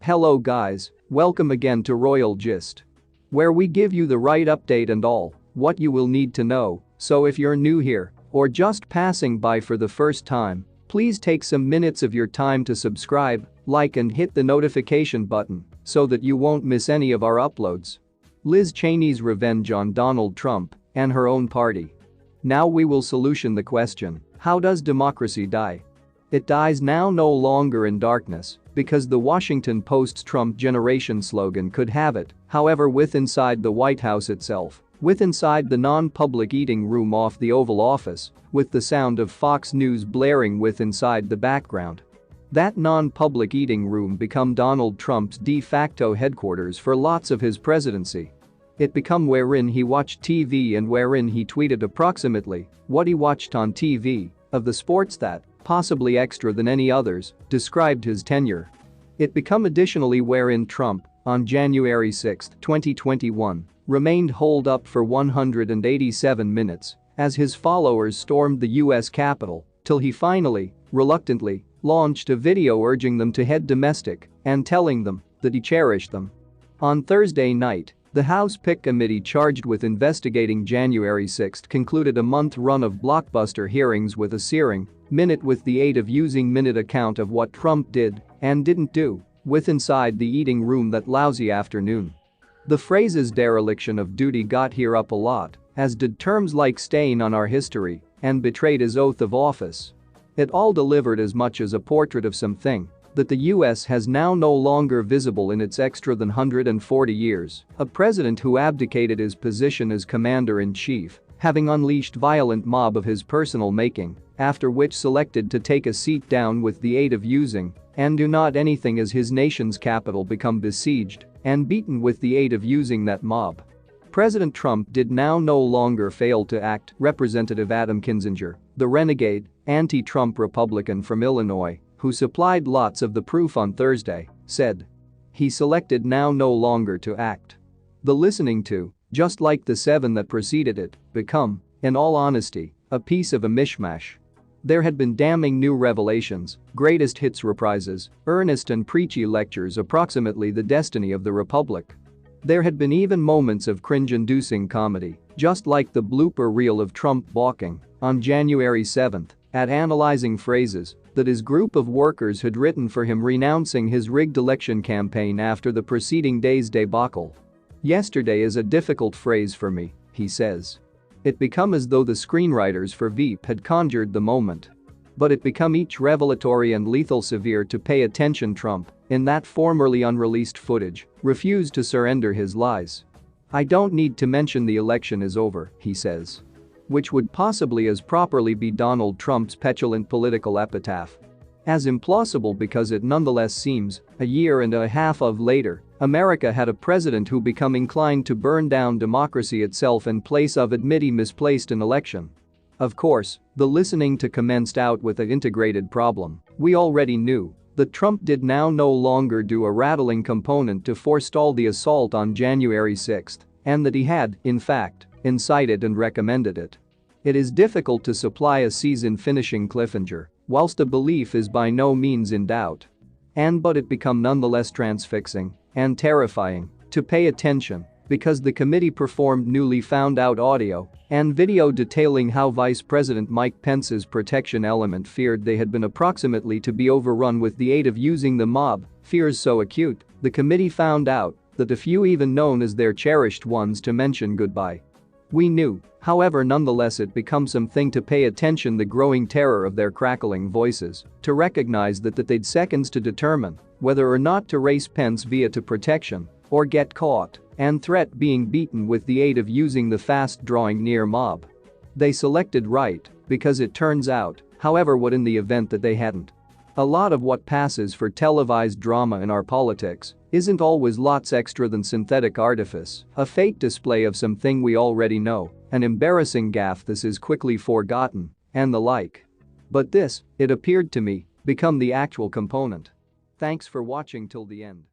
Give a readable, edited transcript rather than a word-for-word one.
Hello guys, welcome again to Royal Gist, where we give you the right update and all what you will need to know. So if you're new here or just passing by for the first time, please take some minutes of your time to subscribe, like and hit the notification button so that you won't miss any of our uploads. Liz Cheney's revenge on Donald Trump and her own party. Now we will solution the question, how does democracy die? It dies now no longer in darkness, because the Washington Post's Trump Generation slogan could have it, however, with inside the White House itself, with inside the non-public eating room off the Oval Office, with the sound of Fox News blaring with inside the background. That non-public eating room become Donald Trump's de facto headquarters for lots of his presidency. It become wherein he watched TV and wherein he tweeted approximately what he watched on TV of the sports that, possibly extra than any others, described his tenure. It become additionally wherein Trump, on January 6, 2021, remained holed up for 187 minutes as his followers stormed the US Capitol till he finally, reluctantly, launched a video urging them to head domestic and telling them that he cherished them. On Thursday night, the House PIC committee charged with investigating January 6 concluded a month run of blockbuster hearings with a searing, minute with the aid of using minute account of what Trump did and didn't do with inside the eating room that lousy afternoon. The phrases dereliction of duty got here up a lot, as did terms like stain on our history and betrayed his oath of office. It all delivered as much as a portrait of something that the US has now no longer visible in its extra than 140 years, a president who abdicated his position as commander-in-chief, having unleashed violent mob of his personal making, after which selected to take a seat down with the aid of using and do not anything as his nation's capital become besieged and beaten with the aid of using that mob. President Trump did now no longer fail to act. Representative Adam Kinzinger, the renegade, anti-Trump Republican from Illinois, who supplied lots of the proof on Thursday, said. He selected now no longer to act. The listening to, just like the 7 that preceded it, become, in all honesty, a piece of a mishmash. There had been damning new revelations, greatest hits reprises, earnest and preachy lectures approximately the destiny of the republic. There had been even moments of cringe-inducing comedy, just like the blooper reel of Trump balking, on January 7, at analyzing phrases that his group of workers had written for him renouncing his rigged election campaign after the preceding day's debacle. Yesterday is a difficult phrase for me, he says. It become as though the screenwriters for Veep had conjured the moment. But it become each revelatory and lethal severe to pay attention. Trump, in that formerly unreleased footage, refused to surrender his lies. I don't need to mention the election is over, he says. Which would possibly as properly be Donald Trump's petulant political epitaph. As implausible because it nonetheless seems, a year and a half of later, America had a president who become inclined to burn down democracy itself in place of admit he misplaced an election. Of course, the listening to commenced out with an integrated problem. We already knew that Trump did now no longer do a rattling component to forestall the assault on January 6, and that he had, in fact, incited and recommended it. It is difficult to supply a season-finishing cliffhanger, whilst a belief is by no means in doubt. But it become nonetheless transfixing and terrifying to pay attention because the committee performed newly found out audio and video detailing how Vice President Mike Pence's protection element feared they had been approximately to be overrun with the aid of using the mob, fears so acute, the committee found out that a few even known as their cherished ones to mention goodbye. We knew, however, nonetheless it become something to pay attention the growing terror of their crackling voices, to recognize that they'd seconds to determine whether or not to race Pence via to protection or get caught and threat being beaten with the aid of using the fast drawing near mob. They selected right because it turns out, however, what in the event that they hadn't. A lot of what passes for televised drama in our politics isn't always lots extra than synthetic artifice, a fake display of something we already know, an embarrassing gaffe this is quickly forgotten, and the like. But this, it appeared to me, become the actual component. Thanks for watching till the end.